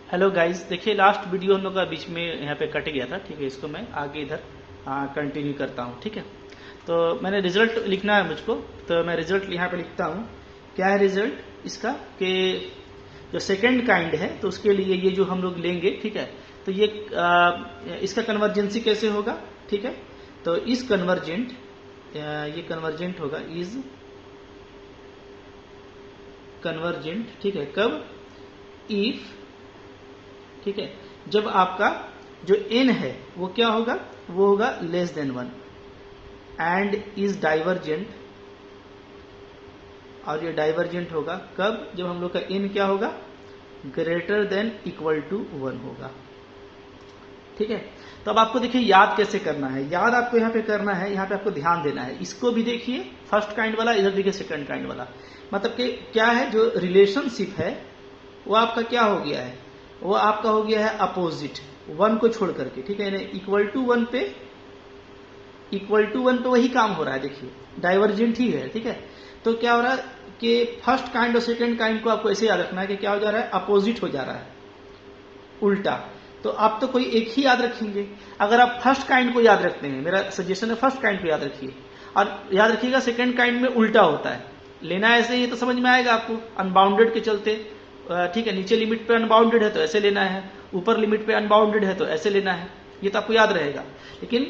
Hello guys, देखिए last video हम लोग का बीच में यहाँ पे कट गया था। ठीक है, इसको मैं आगे इधर कंटिन्यू करता हूँ। ठीक है, तो मैंने रिजल्ट लिखना है मुझको, तो मैं रिजल्ट यहाँ पे लिखता हूँ। क्या है रिजल्ट इसका कि जो सेकंड काइंड है तो उसके लिए ये जो हम लोग लेंगे, ठीक है, तो ये इसका कन्वर्जेंसी कैसे होगा। ठीक है, तो इस कन्वर्जेंट ये कन्वर्जेंट होगा, इज कन्वर्जेंट। ठीक है, कब? इफ, ठीक है, जब आपका जो n है वो क्या होगा, वो होगा less than 1 and is divergent. और ये डाइवर्जेंट होगा कब? जब हम लोग का n क्या होगा, ग्रेटर देन इक्वल टू 1 होगा। ठीक है, तो अब आपको देखिए याद कैसे करना है। याद आपको यहाँ पे करना है, यहाँ पे आपको ध्यान देना है। इसको भी देखिए फर्स्ट काइंड वाला, इधर देखिए सेकंड काइंड वाला। मतलब कि क्या है, जो रिलेशनशिप है वो आपका क्या हो गया है, वो आपका हो गया है अपोजिट 1 को छोड़ करके। ठीक है, इक्वल टू 1 पे वही काम हो रहा है। देखिए डाइवर्जेंट ही है। ठीक है, तो क्या हो रहा है कि फर्स्ट काइंड और सेकंड काइंड को आपको ऐसे याद रखना है कि क्या हो जा रहा है, अपोजिट हो जा रहा है, उल्टा। तो आप तो कोई एक ही याद रखेंगे। अगर आप फर्स्ट काइंड को याद रखते हैं, मेरा सजेशन है फर्स्ट काइंड को याद रखिए, और याद रखिएगा सेकंड काइंड में उल्टा होता है। लेना ऐसे ही तो समझ में आएगा आपको, अनबाउंडेड के चलते। ठीक है, नीचे लिमिट पे अनबाउंडेड है तो ऐसे लेना है, ऊपर लिमिट पे अनबाउंडेड है तो ऐसे लेना है, ये तो आपको याद रहेगा। लेकिन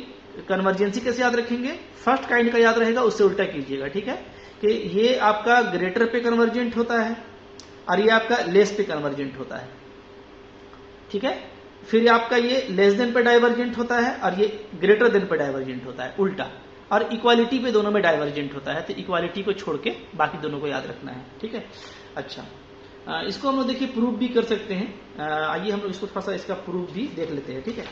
कन्वर्जेंसी कैसे याद रखेंगे, फर्स्ट काइंड का याद रहेगा, उससे उल्टा कीजिएगा। ठीक है, कि ये आपका ग्रेटर पे कन्वर्जेंट होता है और ये आपका लेस पे कन्वर्जेंट होता है। ठीक है, फिर आपका ये लेस देन पे डाइवर्जेंट होता है और ये ग्रेटर देन पे डाइवर्जेंट होता है, उल्टा। और इक्वालिटी पे दोनों में डाइवर्जेंट होता है, तो इक्वालिटी को छोड़ के बाकी दोनों को याद रखना है। ठीक है, अच्छा, इसको हम लोग देखिए प्रूफ भी कर सकते हैं। आइए हम लोग इसको थोड़ा सा इसका प्रूफ भी देख लेते हैं। ठीक है,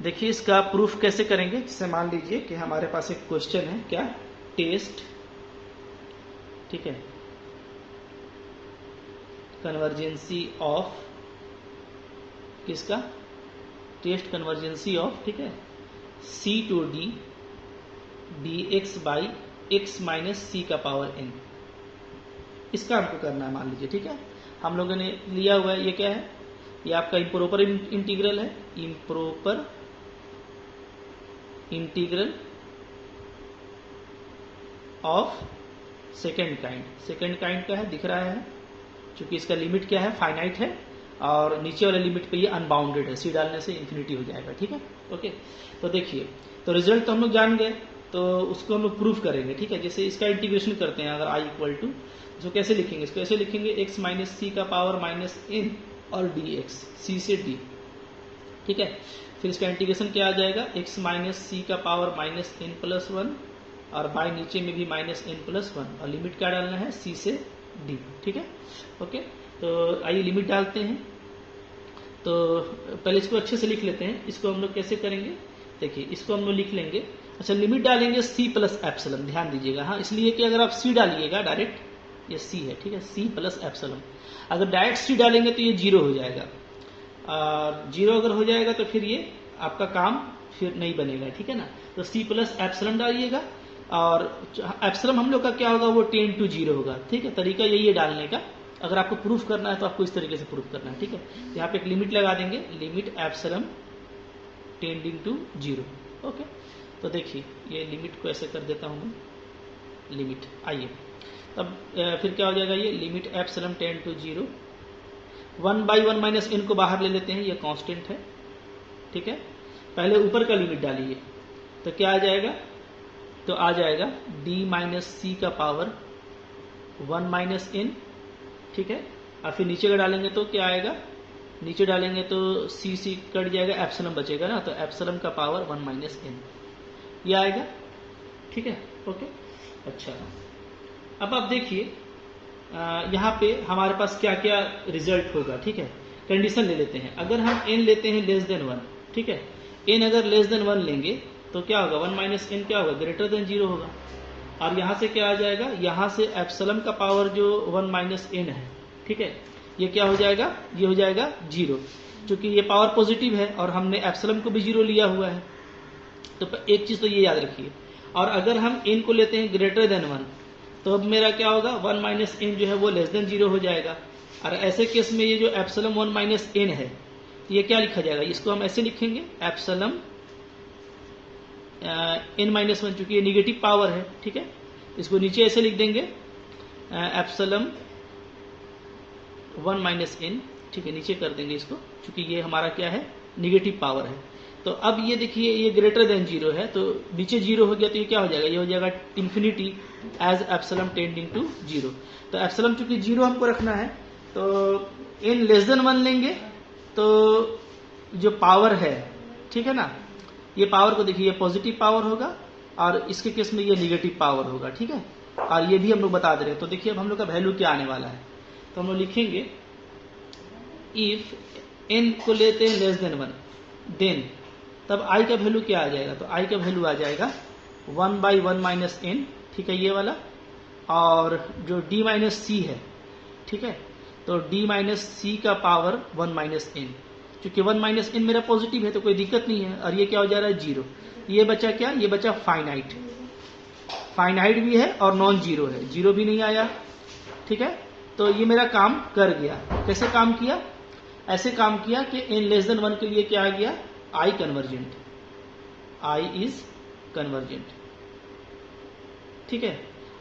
देखिए इसका प्रूफ कैसे करेंगे। जैसे मान लीजिए कि हमारे पास एक क्वेश्चन है, क्या, टेस्ट, ठीक है, कन्वर्जेंसी ऑफ, किसका, टेस्ट कन्वर्जेंसी ऑफ, ठीक है, c to d dx by x minus c का पावर n। इसका हमको करना है, मान लीजिए। ठीक है, हम लोगों ने लिया हुआ है, ये क्या है, ये आपका इम्प्रोपर इंटीग्रल है, improper integral of second kind. Second kind का है, दिख रहा है, क्योंकि इसका लिमिट क्या है, फाइनाइट है, और नीचे वाले लिमिट पे ये अनबाउंडेड है, सी डालने से इन्फिनिटी हो जाएगा। ठीक है, ओके, तो देखिए, तो रिजल्ट तो हम लोग जान गए, तो उसको हम लोग प्रूफ करेंगे। ठीक है, जैसे इसका इंटीग्रेशन करते हैं, अगर i इक्वल टू, तो कैसे लिखेंगे इसको, ऐसे लिखेंगे x माइनस सी का पावर माइनस n और dx, c से d। ठीक है, फिर इसका इंटीग्रेशन क्या आ जाएगा, x माइनस सी का पावर माइनस n प्लस 1, और बाई नीचे में भी माइनस n प्लस 1, और लिमिट क्या डालना है, c से d। ठीक है, ओके, तो आइए लिमिट डालते हैं। तो पहले इसको अच्छे से लिख लेते हैं। इसको हम लोग कैसे करेंगे, देखिए इसको हम लोग लिख लेंगे। अच्छा, लिमिट डालेंगे c प्लस एप्सिलन, ध्यान दीजिएगा, हाँ, इसलिए कि अगर आप c डालिएगा डायरेक्ट, ये c है, ठीक है, c प्लस एप्सिलन। अगर डायरेक्ट c डालेंगे तो ये 0 हो जाएगा, और 0 अगर हो जाएगा तो फिर ये आपका काम फिर नहीं बनेगा। ठीक है ना, तो c प्लस एप्सिलन डालिएगा, और एप्सिलन हम लोग का क्या होगा, वो 10 to 0 होगा। ठीक है, तरीका यही है डालने का। अगर आपको प्रूफ करना है तो आपको इस तरीके से प्रूफ करना है। ठीक है, यहाँ पे एक लिमिट लगा देंगे, limit epsilon tending to 0। Okay, तो देखिए ये लिमिट को ऐसे कर देता हूं मैं, लिमिट, आइए तब फिर क्या हो जाएगा, ये limit epsilon tend to 0, 1 by 1 minus n को बाहर ले लेते हैं, ये कांस्टेंट है। ठीक है, पहले ऊपर का लिमिट डालिए, तो क्या आ जाएगा, तो आ जाएगा d माइनस सी का पावर 1 माइनस n। ठीक है, और फिर नीचे का डालेंगे तो क्या आएगा, नीचे डालेंगे तो सी कट जाएगा, एप्सिलन बचेगा ना, तो एप्सिलन का पावर 1 माइनस n, ये आएगा। ठीक है, ओके, अच्छा, अब आप देखिए यहाँ पे हमारे पास क्या क्या रिजल्ट होगा। ठीक है, कंडीशन ले लेते हैं। अगर हम n लेते हैं लेस देन 1, ठीक है, n अगर लेस देन 1 लेंगे तो क्या होगा, 1 माइनस n क्या होगा, ग्रेटर देन 0 होगा। और यहाँ से क्या आ जाएगा, यहाँ से एप्सिलन का पावर जो 1 माइनस n है, ठीक है, ये क्या हो जाएगा, ये हो जाएगा 0, क्योंकि ये पावर पॉजिटिव है और हमने एप्सिलन को भी 0 लिया हुआ है। तो एक चीज तो ये याद रखिए। और अगर हम n को लेते हैं ग्रेटर देन 1, तो अब मेरा क्या होगा, 1 माइनस एन जो है वो लेस देन 0 हो जाएगा। और ऐसे केस में ये जो एप्सिलम 1 माइनस एन है, ये क्या लिखा जाएगा, इसको हम ऐसे लिखेंगे एप्सिलम एन माइनस 1, चूंकि ये निगेटिव पावर है, ठीक है, इसको नीचे ऐसे लिख देंगे एप्सिलम 1 माइनस एन, ठीक है, नीचे कर देंगे इसको, चूंकि ये हमारा क्या है, निगेटिव पावर है। तो अब ये देखिए ये ग्रेटर देन 0 है, तो नीचे 0 हो गया तो ये क्या हो जाएगा, ये हो जाएगा infinity as epsilon tending to 0। तो एप्सिलम चूंकि 0 हमको रखना है, तो एन लेस देन 1 लेंगे तो जो पावर है, ठीक है ना, ये पावर को देखिए, ये पॉजिटिव पावर होगा और इसके केस में ये निगेटिव पावर होगा, ठीक है, और ये भी हम लोग बता दे रहे हैं। तो देखिए अब हम लोग का वैल्यू क्या आने वाला है, तो हम लोग लिखेंगे इफ एन को लेते हैं लेस देन 1, देन तब आई का वैल्यू क्या आ जाएगा, तो आई का वैल्यू आ जाएगा 1/1 माइनस एन, ठीक है, ये वाला, और जो डी माइनस सी है, ठीक है, तो डी माइनस सी का पावर 1 माइनस एन, क्योंकि 1 माइनस एन मेरा पॉजिटिव है तो कोई दिक्कत नहीं है, और ये क्या हो जा रहा है 0, ये बचा क्या, ये बचा फाइनाइट, फाइनाइट भी है और नॉन जीरो है, 0 भी नहीं आया, ठीक है। तो ये मेरा काम कर गया। कैसे काम किया, ऐसे काम किया कि एन लेस देन 1 के लिए क्या आ गया, आई कन्वर्जेंट, आई इज कन्वर्जेंट, ठीक है।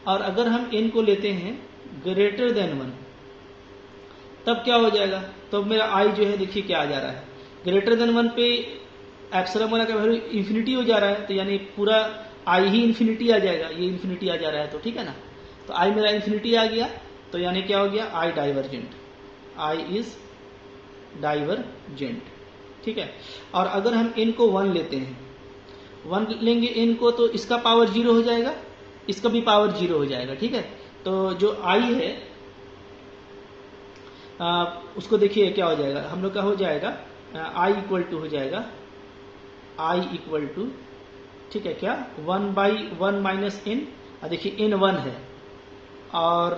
और अगर हम एन को लेते हैं ग्रेटर देन 1, तब क्या हो जाएगा, तो मेरा आई जो है देखिए क्या आ जा रहा है, ग्रेटर देन 1 पे एप्सिलम वाला का वैल्यू इन्फिनिटी हो जा रहा है, तो यानी पूरा आई ही इन्फिनिटी आ जाएगा, ये इन्फिनिटी आ जा रहा है, तो ठीक है ना, तो आई मेरा इन्फिनिटी आ गया, तो यानी क्या हो गया, आई डाइवर्जेंट, आई इज डाइवर्जेंट, ठीक है। और अगर हम n को 1 लेते हैं, 1 लेंगे n को, तो इसका पावर 0 हो जाएगा, इसका भी पावर 0 हो जाएगा, ठीक है। तो जो i है उसको देखिए क्या हो जाएगा, हम लोग का हो जाएगा i इक्वल टू हो जाएगा, i इक्वल टू, ठीक है, क्या 1/1 माइनस एन, देखिए n 1 है और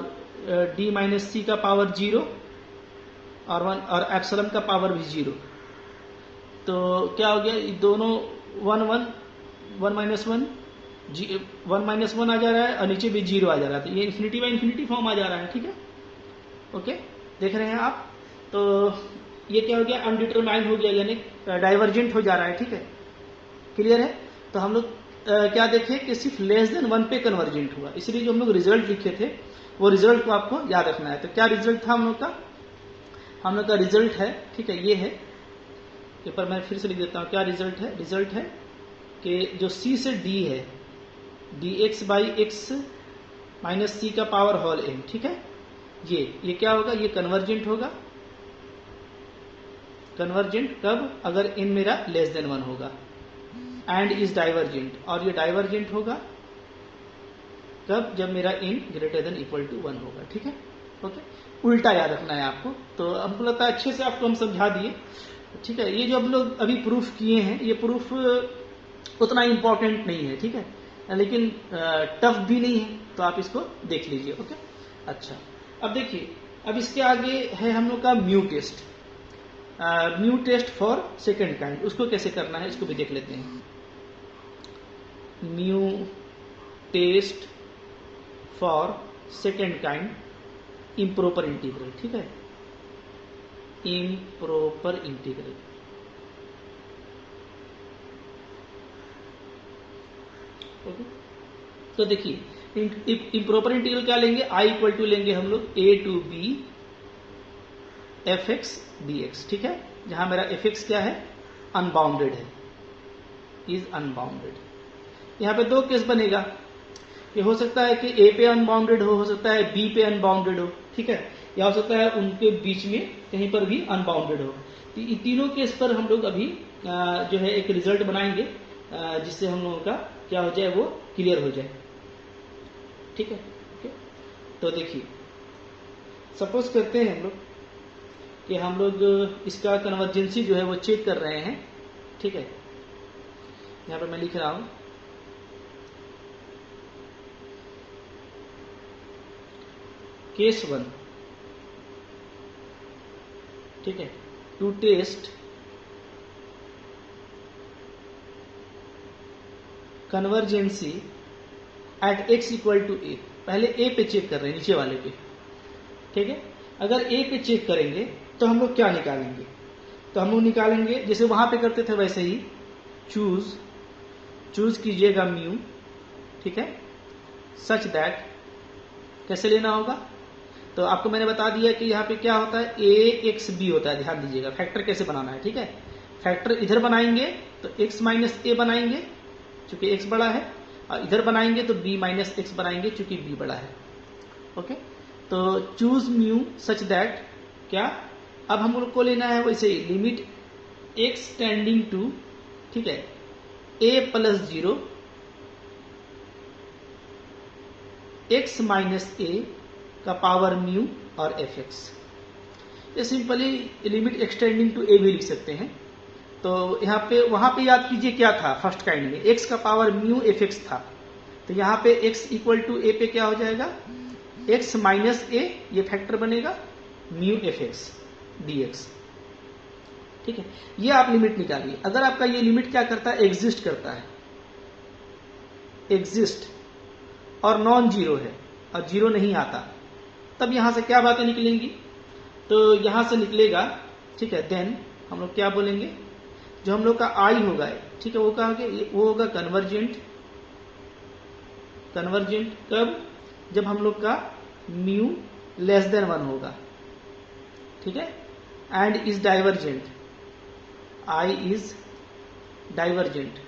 d माइनस सी का पावर 0 और एप्सिलम का पावर भी 0, तो क्या हो गया, दोनों 1 माइनस 1 1 माइनस 1 आ जा रहा है और नीचे भी 0 आ जा रहा है, तो ये इन्फिनिटी बाई इन्फिनिटी फॉर्म आ जा रहा है, ठीक है, ओके, देख रहे हैं आप। तो ये क्या हो गया, अनडिटरमाइंड हो गया, यानी डाइवर्जेंट हो जा रहा है, ठीक है, क्लियर है। तो हम लोग क्या देखे कि सिर्फ लेस देन 1 पे कन्वर्जेंट हुआ, इसलिए जो हम लोग रिजल्ट लिखे थे वो रिजल्ट को आपको याद रखना है। तो क्या रिजल्ट था हम लोग का, हम लोग का रिजल्ट है, ठीक है, ये है, पेपर मैं फिर से लिख देता हूं, क्या रिजल्ट है, रिजल्ट है कि जो c से d है, dx by x minus c का पावर होल n, ठीक है, ये क्या होगा, ये कन्वर्जेंट होगा, कन्वर्जेंट कब, अगर n मेरा लेस देन 1 होगा, एंड इज डाइवर्जेंट, और ये डाइवर्जेंट होगा कब, जब मेरा n greater than equal to 1 होगा, ठीक है, ओके, उल्टा याद रखना है आपको। तो हमको लगता है अच्छे से आपको हम समझा दिए, ठीक है। ये जो हम लोग अभी प्रूफ किए हैं, ये प्रूफ उतना इंपॉर्टेंट नहीं है, ठीक है, लेकिन टफ भी नहीं है, तो आप इसको देख लीजिए, ओके। अच्छा, अब देखिए, अब इसके आगे है हम लोग का mu test, mu test for second kind, उसको कैसे करना है इसको भी देख लेते हैं। Mu test for second kind improper integral, ठीक है, इम्प्रॉपर इंटीग्रल, ओके। तो देखिए इम्प्रॉपर इंटीग्रल क्या लेंगे, आई इक्वल टू लेंगे हम लोग a to b fx dx, ठीक है, जहां मेरा fx क्या है, अनबाउंडेड है, इज अनबाउंडेड। यहां पे दो केस बनेगा, ये हो सकता है कि a पे अनबाउंडेड हो सकता है b पे अनबाउंडेड हो, ठीक है, या हो सकता है उनके बीच में कहीं पर भी अनबाउंडेड हो। तो इन तीनों केस पर हम लोग अभी जो है एक रिजल्ट बनाएंगे, जिससे हम लोगों का क्या हो जाए, वो क्लियर हो जाए, ठीक है, ओके। तो देखिए, सपोज करते हैं हम लोग कि हम लोग इसका कन्वर्जेंसी जो है वो चेक कर रहे हैं, ठीक है, यहां पर मैं लिख रहा हूं केस 1, ठीक है, to test convergency at x equal to a, पहले ए पे चेक कर रहे हैं, नीचे वाले पे, ठीक है। अगर ए पे चेक करेंगे तो हम लोग क्या निकालेंगे, तो हम लोग निकालेंगे जैसे वहां पे करते थे वैसे ही, चूज कीजिएगा म्यू, ठीक है, सच दैट, कैसे लेना होगा, तो आपको मैंने बता दिया कि यहाँ पे क्या होता है, ए एक्स बी होता है, ध्यान दीजिएगा फैक्टर कैसे बनाना है, ठीक है। फैक्टर इधर बनाएंगे तो x माइनस ए बनाएंगे चूंकि x बड़ा है, और इधर बनाएंगे तो b माइनस एक्स बनाएंगे चूंकि b बड़ा है, ओके। तो चूज म्यू सच दैट क्या, अब हम लोग को लेना है वैसे ही लिमिट x टेंडिंग टू, ठीक है, a प्लस 0 x माइनस ए का पावर म्यू और एफ एक्स। ये सिंपली लिमिट एक्सटेंडिंग टू ए भी लिख सकते हैं। तो यहाँ पे वहां पे याद कीजिए क्या था, फर्स्ट काइंड में x का पावर म्यू एफ एक्स था, तो यहाँ पे x इक्वल टू ए पे क्या हो जाएगा, x माइनस ए, ये फैक्टर बनेगा mu F x D x, ठीक है। ये आप लिमिट निकालिए। अगर आपका ये लिमिट क्या करता है, एग्जिस्ट करता है, एग्जिस्ट और नॉन जीरो है और जीरो नहीं आता, तब यहां से क्या बातें निकलेंगी, तो यहां से निकलेगा, ठीक है, देन हम लोग क्या बोलेंगे, जो हम लोग का आई होगा, ठीक है, वो क्या होगा, वो होगा कन्वर्जेंट। कन्वर्जेंट कब, जब हम लोग का म्यू लेस देन 1 होगा, ठीक है, and is divergent, I is divergent.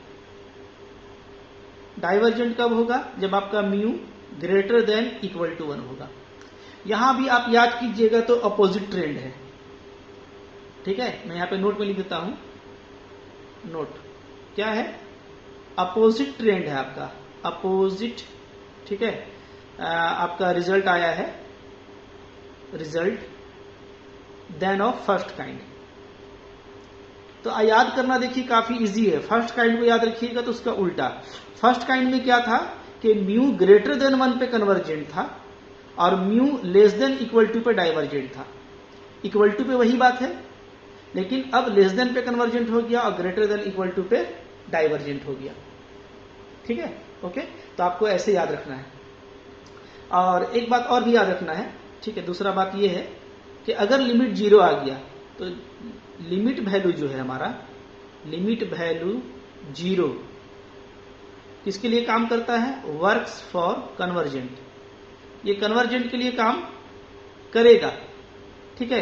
Divergent कब होगा, जब आपका mu greater than equal to 1 होगा। यहां भी आप याद कीजिएगा तो अपोजिट ट्रेंड है, ठीक है, मैं यहां पे नोट में लिख देता हूं, नोट क्या है, अपोजिट ट्रेंड है आपका, अपोजिट, ठीक है। आपका रिजल्ट आया है, result then of first kind. तो याद करना देखिए काफी इजी है, फर्स्ट काइंड को याद रखिएगा तो उसका उल्टा, फर्स्ट काइंड में क्या था कि म्यू ग्रेटर देन 1 पे कन्वर्जेंट था और mu less than equal to पे डाइवर्जेंट था। इक्वल टू पे वही बात है, लेकिन अब लेस देन पे कन्वर्जेंट हो गया और ग्रेटर देन इक्वल टू पे डाइवर्जेंट हो गया, ठीक है, ओके। तो आपको ऐसे याद रखना है। और एक बात और भी याद रखना है, ठीक है, दूसरा बात यह है कि अगर लिमिट 0 आ गया तो लिमिट वैल्यू जो है हमारा, लिमिट वैल्यू 0 किसके लिए काम करता है, वर्क्स फॉर कन्वर्जेंट। ये कन्वर्जेंट के लिए काम करेगा, ठीक है,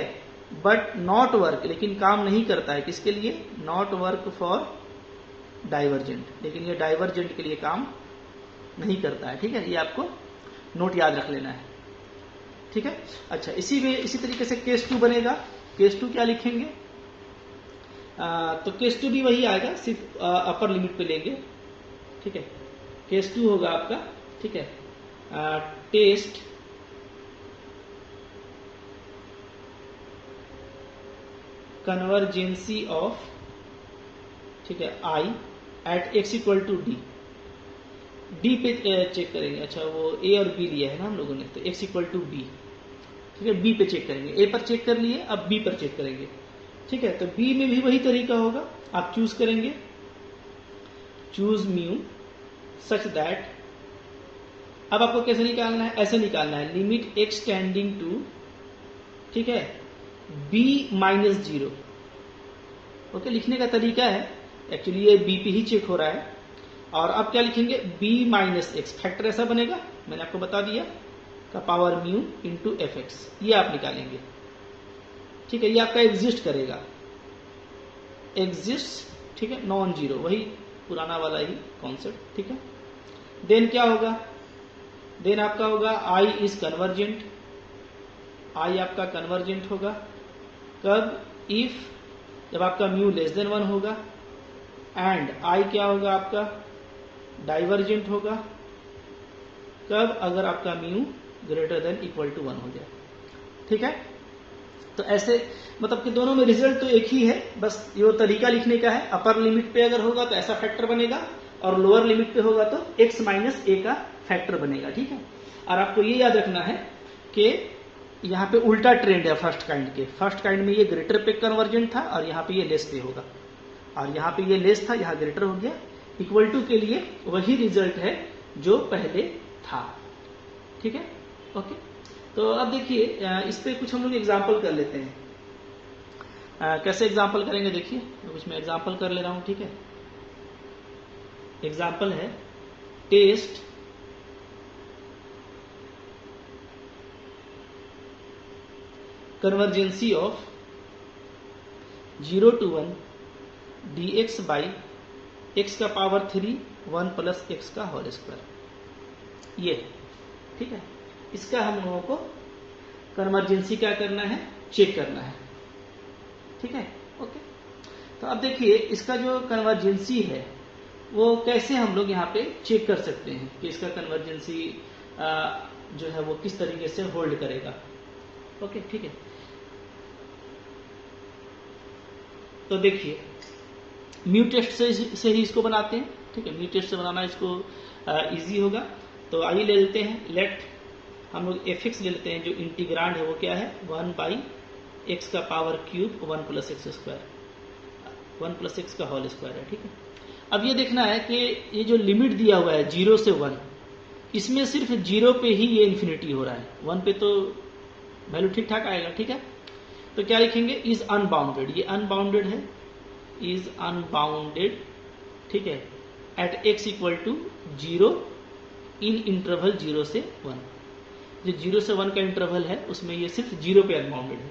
बट नॉट वर्क, लेकिन काम नहीं करता है किसके लिए, नॉट वर्क फॉर डाइवर्जेंट, लेकिन ये डाइवर्जेंट के लिए काम नहीं करता है, ठीक है। ये आपको नोट याद रख लेना है, ठीक है। अच्छा, इसी तरीके से केस 2 बनेगा। केस 2 क्या लिखेंगे, तो केस 2 भी वही आएगा, सिर्फ अपर लिमिट पे लेंगे, ठीक है। केस 2 होगा आपका, ठीक है, टेस्ट कन्वर्जेंसी ऑफ, ठीक है, I at x equal to d. D पे चेक करेंगे, अच्छा वो ए और बी लिया है ना हम लोगों ने, तो एक्स इक्वल टू बी, ठीक है, बी पे चेक करेंगे, ए पर चेक कर लिए, अब बी पर चेक करेंगे, ठीक है। तो बी में भी वही तरीका होगा, आप चूज करेंगे, चूज म्यू सच दैट, अब आपको कैसे निकालना है, ऐसे निकालना है, लिमिट एक्स टेंडिंग टू, ठीक है, b माइनस 0, ओके। लिखने का तरीका है, एक्चुअली ये b पे ही चेक हो रहा है, और अब क्या लिखेंगे, b माइनस एक्स, फैक्टर ऐसा बनेगा, मैंने आपको बता दिया, का power mu into f x, ये आप निकालेंगे, ठीक है। ये आपका एग्जिस्ट करेगा, एग्जिस्ट, ठीक है, नॉन जीरो, वही पुराना वाला ही कॉन्सेप्ट, ठीक है। देन क्या होगा, देन आपका होगा आई इज कन्वर्जेंट, आई आपका कन्वर्जेंट होगा कब, इफ, जब आपका म्यू लेस देन 1 होगा, एंड आई क्या होगा आपका, डाइवर्जेंट होगा कब, अगर आपका mu greater than equal to 1 हो जाए, ठीक है। तो ऐसे मतलब कि दोनों में रिजल्ट तो एक ही है, बस ये तरीका लिखने का है, अपर लिमिट पे अगर होगा तो ऐसा फैक्टर बनेगा और लोअर लिमिट पे होगा तो x माइनस ए का फैक्टर बनेगा, ठीक है। और आपको ये याद रखना है कि यहाँ पे उल्टा ट्रेंड है फर्स्ट काइंड के, फर्स्ट काइंड में ये ग्रेटर पे कन्वर्जेंट था और यहाँ पे ये लेस पे होगा, और यहाँ पे ये लेस था, यहाँ ग्रेटर हो गया, इक्वल टू के लिए वही रिजल्ट है जो पहले था, ठीक है, ओके। तो अब देखिए इस पे कुछ हम लोग एग्जाम्पल कर लेते हैं। कैसे एग्जाम्पल करेंगे देखिए, कुछ मैं एग्जाम्पल कर ले रहा हूं, ठीक है। एग्जाम्पल है test convergency of 0 to 1 dx by x का पावर 3 1 प्लस x का होल स्क्वायर, ये ठीक है। इसका हम लोगों को कन्वर्जेंसी क्या करना है, चेक करना है, ठीक है, ओके। तो अब देखिए इसका जो कन्वर्जेंसी है वो कैसे हम लोग यहाँ पे चेक कर सकते हैं कि इसका कन्वर्जेंसी जो है वो किस तरीके से होल्ड करेगा, ओके, ठीक है। तो देखिए म्यू टेस्ट से ही इसको बनाते हैं, ठीक है। म्यू टेस्ट से बनाना इसको इजी होगा। तो आइए ले लेते हैं, लेट हम लोग एफ एक्स ले लेते हैं, जो इंटीग्रांड है वो क्या है 1 बाई एक्स का power cube 1 plus x square, 1 plus x का होल स्क्वायर है, ठीक है। अब ये देखना है कि ये जो लिमिट दिया हुआ है 0 से 1, इसमें सिर्फ 0 पे ही ये इन्फिनिटी हो रहा है, 1 पे तो वैल्यू ठीक ठाक आएगा, ठीक है। तो क्या लिखेंगे, इज अनबाउंडेड, ये अनबाउंडेड है, इज अनबाउंडेड, ठीक है, at x equal to 0 in interval 0 से 1। जो 0 से 1 का इंटरवल है उसमें ये सिर्फ 0 पे अनबाउंडेड है,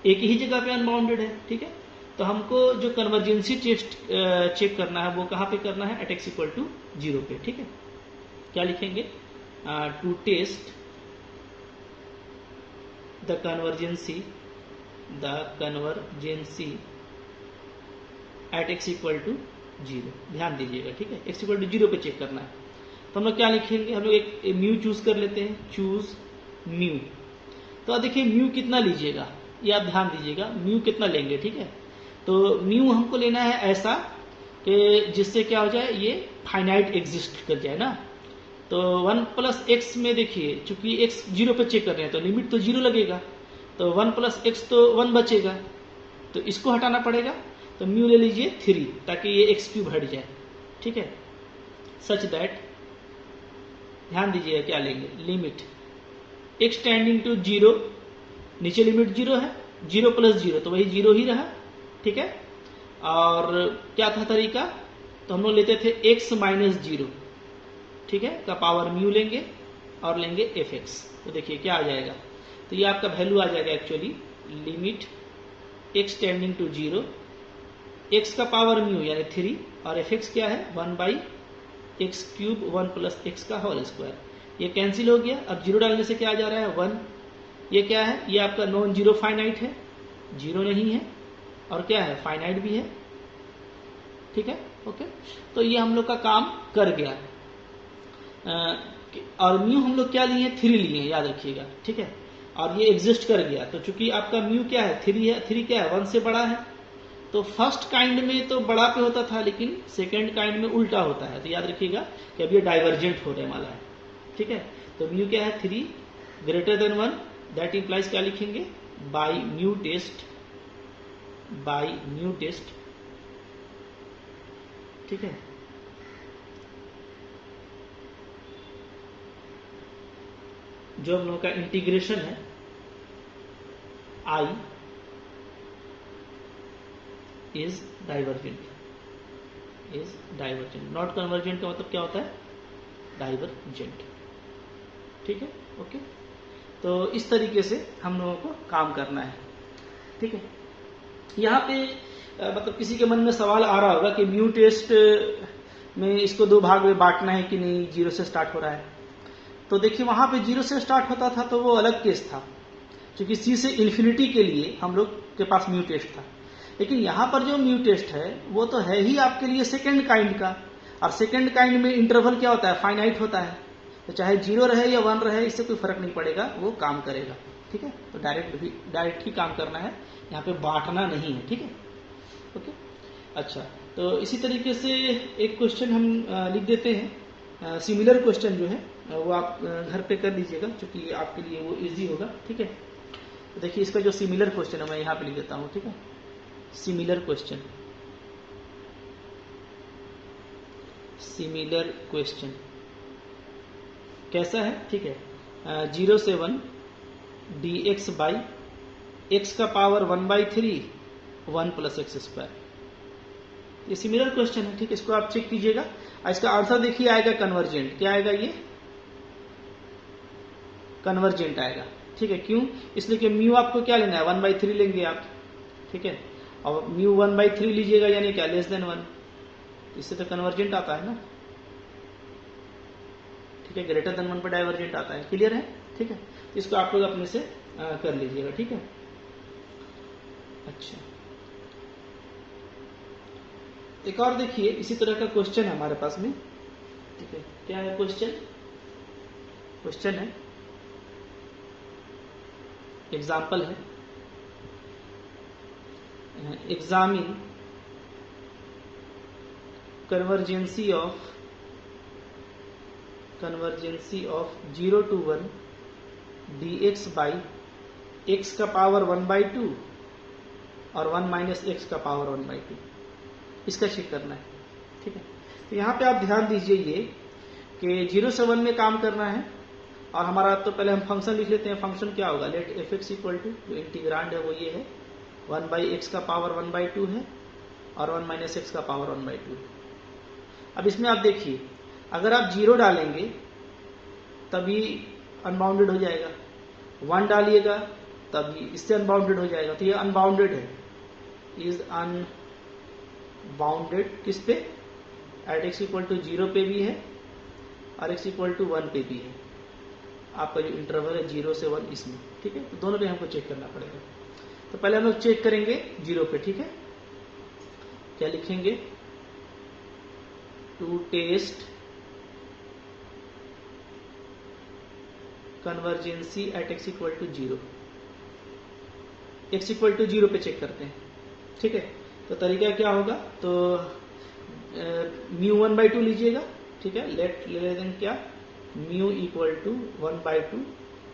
एक ही जगह पे अनबाउंडेड है, ठीक है। तो हमको जो कन्वर्जेंसी टेस्ट चेक करना है वो कहाँ पे करना है, एट एक्स इक्वल टू 0 पे, ठीक है। क्या लिखेंगे, to test the convergency at x equal to 0, ध्यान दीजिएगा, ठीक है। एक्स इक्वल टू 0 पे चेक करना है। तो हम लोग क्या लिखेंगे, हम लोग एक म्यू चूज कर लेते हैं, चूज म्यू। तो अब देखिए म्यू कितना लीजिएगा, ये आप ध्यान दीजिएगा, म्यू कितना लेंगे, ठीक है। तो म्यू हमको लेना है ऐसा कि जिससे क्या हो जाए, ये फाइनाइट एग्जिस्ट कर जाए ना। तो 1 प्लस एक्स में देखिए चूंकि एक्स 0 पे चेक कर रहे हैं तो लिमिट तो 0 लगेगा, तो 1 प्लस एक्स तो 1 बचेगा, तो इसको हटाना पड़ेगा। तो म्यू ले लीजिए 3 ताकि ये एक्स क्यूब हट जाए, ठीक है। सच दैट, ध्यान दीजिएगा क्या लेंगे, लिमिट एक्स टेंडिंग टू 0, नीचे लिमिट 0 है, 0 प्लस 0 तो वही 0 ही रहा, ठीक है। और क्या था तरीका, तो हम लोग लेते थे x माइनस 0, ठीक है, का पावर म्यू लेंगे और लेंगे एफ एक्स। तो देखिए क्या आ जाएगा, तो ये आपका वैल्यू आ जाएगा actually limit x tending to 0, x का पावर म्यू यानी 3 और एफ एक्स क्या है 1 by x cube 1 plus x का होल स्क्वायर। ये कैंसिल हो गया, अब 0 डालने से क्या आ जा रहा है 1। ये क्या है, ये आपका नॉन जीरो फाइनाइट है, 0 नहीं है, और क्या है फाइनाइट भी है, ठीक है, ओके। तो ये हम लोग का काम कर गया। और म्यू हम लोग क्या लिए, 3 लिए, याद रखिएगा, ठीक है। और ये एग्जिस्ट कर गया, तो चूंकि आपका म्यू क्या है 3 है, 3 क्या है 1 से बड़ा है। तो फर्स्ट काइंड में तो बड़ा पे होता था, लेकिन सेकेंड काइंड में उल्टा होता है, तो याद रखिएगा कि अब ये डाइवर्जेंट होने वाला है, ठीक है। तो म्यू क्या है 3 ग्रेटर देन 1, दैट इंप्लाइज क्या लिखेंगे, बाई म्यू टेस्ट, ठीक है। जो हम लोगों का इंटीग्रेशन है आई इज डाइवर्जेंट, नॉट कन्वर्जेंट का मतलब क्या होता है, डाइवर्जेंट, ठीक है, ओके। तो इस तरीके से हम लोगों को काम करना है, ठीक है। यहाँ पे मतलब किसी के मन में सवाल आ रहा होगा कि म्यू टेस्ट में इसको 2 भाग में बांटना है कि नहीं, 0 से स्टार्ट हो रहा है। तो देखिए वहां पे 0 से स्टार्ट होता था तो वो अलग केस था, क्योंकि C से इन्फिनिटी के लिए हम लोग के पास म्यू टेस्ट था। लेकिन यहाँ पर जो म्यू टेस्ट है वो तो है ही आपके लिए सेकेंड काइंड का, और सेकेंड काइंड में इंटरवल क्या होता है, फाइनाइट होता है। तो चाहे 0 रहे या 1 रहे, इससे कोई फर्क नहीं पड़ेगा, वो काम करेगा, ठीक है। तो डायरेक्ट ही काम करना है, यहाँ पे बांटना नहीं है, ठीक है, ओके। अच्छा, तो इसी तरीके से एक क्वेश्चन हम लिख देते हैं, सिमिलर क्वेश्चन जो है वो आप घर पे कर लीजिएगा, क्योंकि आपके लिए वो इजी होगा, ठीक है। तो देखिए इसका जो सिमिलर क्वेश्चन है मैं यहाँ पे लिख देता हूँ, ठीक है। सिमिलर क्वेश्चन कैसा है, ठीक है। 0 से 1 dx बाई x का पावर 1/3 1 प्लस एक्स स्क्वायर। ये सिमिलर क्वेश्चन है, ठीक है, इसको आप चेक कीजिएगा। इसका आंसर देखिए आएगा कन्वर्जेंट। क्या आएगा? ये कन्वर्जेंट आएगा, ठीक है। क्यों? इसलिए कि म्यू आपको क्या लेना है? 1/3 लेंगे आप, ठीक है। और म्यू 1/3 लीजिएगा यानी क्या? Less than 1। इससे तो कन्वर्जेंट आता है ना, ठीक है। ग्रेटर देन 1 पर डाइवर्जेंट आता है। क्लियर है? ठीक है, तो इसको आप लोग अपने से कर लीजिएगा, ठीक है। अच्छा, एक और देखिए इसी तरह का क्वेश्चन है हमारे पास में, ठीक है। क्या है क्वेश्चन? क्वेश्चन है, एग्जाम्पल है, examine convergency of 0 to 1 dx by x का पावर 1/2 और 1 माइनस एक्स का पावर 1/2, इसका चेक करना है, ठीक है। तो यहाँ पे आप ध्यान दीजिए ये कि 0 से 1 में काम करना है। और हमारा तो पहले हम फंक्शन लिख लेते हैं। फंक्शन क्या होगा? Let f x equal to, जो इंटीग्रांड है वो ये है, 1/x का पावर 1/2 है और 1 माइनस एक्स का पावर 1/2। अब इसमें आप देखिए, अगर आप 0 डालेंगे तभी अनबाउंडेड हो जाएगा, 1 डालिएगा तभी इससे अनबाउंडेड हो जाएगा। तो ये अनबाउंडेड है, इज अनबाउंडेड किस पे? एट x इक्वल टू 0 पे भी है और x इक्वल टू 1 पे भी है। आपका जो इंटरवल है 0 से 1 इसमें, ठीक है। तो दोनों पे हमको चेक करना पड़ेगा। तो पहले हम लोग चेक करेंगे 0 पे, ठीक है। क्या लिखेंगे? To test convergency at x equal to 0। x equal to 0 पे चेक करते हैं, ठीक है। तो तरीका क्या होगा? तो म्यू 1/2 लीजिएगा, ठीक है। लेट ले लेते हैं क्या? म्यू इक्वल टू 1/2,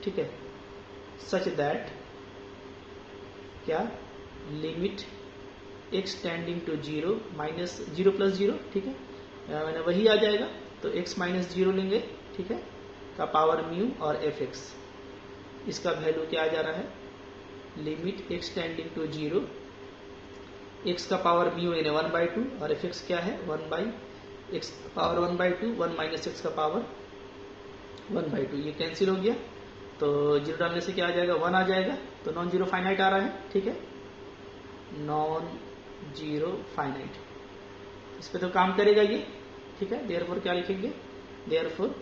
ठीक है। सच दैट क्या? Limit x tending to 0 minus 0 plus 0, ठीक है। मैंने वही आ जाएगा, तो x माइनस 0 लेंगे, ठीक है, का पावर म्यू और एफ एक्स। इसका वैल्यू क्या आ जा रहा है? Limit x tending to 0, x का पावर म्यू यानी 1/2 और एफ एक्स क्या है? 1/x पावर 1/2, 1 माइनस एक्स का पावर 1/2। ये कैंसिल हो गया, तो 0 डालने से क्या आ जाएगा? 1 आ जाएगा। तो नॉन जीरो फाइनाइट आ रहा है, ठीक है, नॉन जीरो फाइनाइट। इस पे तो काम करेगा ये, ठीक है। देयरफॉर क्या लिखेंगे? देयरफॉर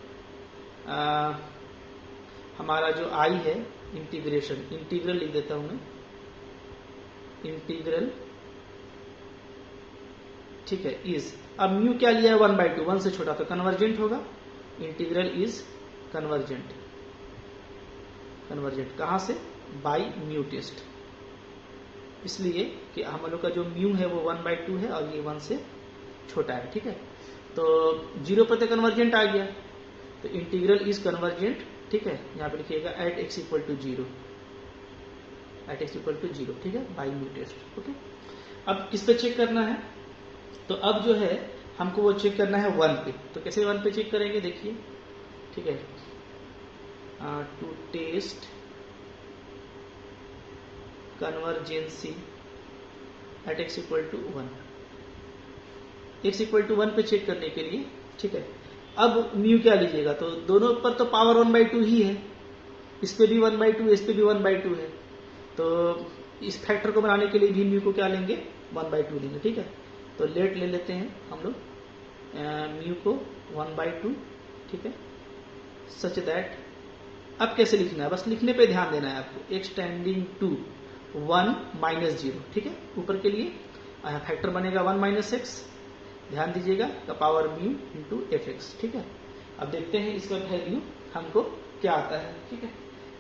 हमारा जो आई है इंटीग्रेशन, इंटीग्रल लिख देता हूं मैं, इंटीग्रल, ठीक है, इज, अब म्यू क्या लिया है? 1/2, 1 से छोटा, तो कन्वर्जेंट होगा। इंटीग्रल इज कन्वर्जेंट, कन्वर्जेंट कहां से? By mu test. इसलिए कि हम लोग का जो म्यू है वो 1/2 है और ये 1 से छोटा है, ठीक है। तो 0 पर तो कन्वर्जेंट आ गया, तो इंटीग्रल इज कन्वर्जेंट, ठीक है। यहाँ पे लिखिएगा at x equal to 0, at x equal to 0, ठीक है, बाय म्यू टेस्ट, ओके। अब किस पे चेक करना है? तो अब जो है हमको वो चेक करना है 1 पे। तो कैसे 1 पे चेक करेंगे? देखिए, ठीक है, to test convergency at x equal to 1, x equal to 1 पे चेक करने के लिए, ठीक है। अब म्यू क्या लीजिएगा? तो दोनों पर तो पावर 1/2 ही है, इस पे भी 1/2, इस पे भी 1/2 है। तो इस फैक्टर को बनाने के लिए भी म्यू को क्या लेंगे? 1/2 लेंगे, ठीक है। तो लेट ले लेते हैं हम लोग म्यू को 1/2, ठीक है, सच दैट, अब कैसे लिखना है? बस लिखने पे ध्यान देना है आपको, x टेंडिंग टू 1 माइनस 0, ठीक है। ऊपर के लिए फैक्टर बनेगा 1 माइनस एक्स, ध्यान दीजिएगा, का power mu into f x, ठीक है। अब देखते हैं इसका वैल्यू हमको क्या आता है, ठीक है।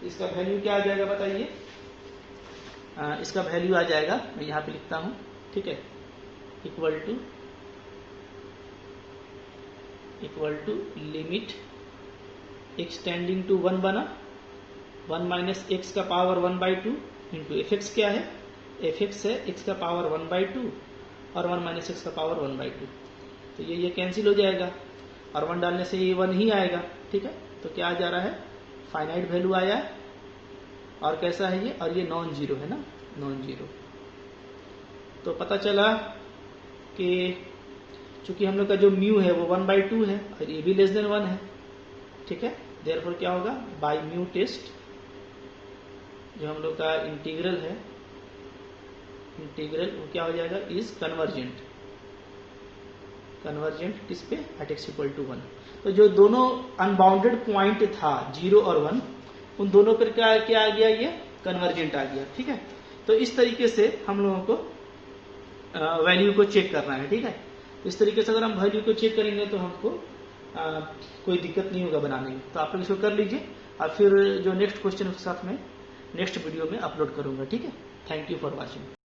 इसका वैल्यू क्या आ जाएगा बताइए? इसका वैल्यू आ जाएगा, मैं यहाँ पे लिखता हूँ, ठीक है, equal to limit x tending to 1 बना, 1 माइनस एक्स का पावर 1/2 इंटू एफ एक्स क्या है? एफ एक्स है x का पावर 1/2 और 1 माइनस एक्स का पावर 1/2। तो ये कैंसिल हो जाएगा और 1 डालने से ये 1 ही आएगा, ठीक है। तो क्या आ जा रहा है? फाइनाइट वैल्यू आया है, और कैसा है ये, और ये नॉन जीरो है ना, नॉन जीरो। तो पता चला कि चूंकि हम लोग का जो म्यू है वो 1/2 है और ये भी लेस देन 1 है, ठीक है। देयरफॉर क्या होगा, बाय म्यू टेस्ट जो हम लोग का इंटीग्रल है, इंटीग्रल वो क्या हो जाएगा, इज कन्वर्जेंट। कन्वर्जेंट किस पे, एट x = 1। तो जो दोनों अनबाउंडेड पॉइंट था 0 और 1, उन दोनों पर क्या क्या आ गया, ये कन्वर्जेंट आ गया, ठीक है। तो इस तरीके से हम लोगों को वैल्यू को चेक करना है, ठीक है। इस तरीके से अगर हम वैल्यू को चेक करेंगे तो हमको कोई दिक्कत नहीं होगा बनाने में। तो आप लोग इसको कर लीजिए और फिर जो नेक्स्ट क्वेश्चन उसके साथ में नेक्स्ट वीडियो में अपलोड करूंगा, ठीक है। Thank you for watching.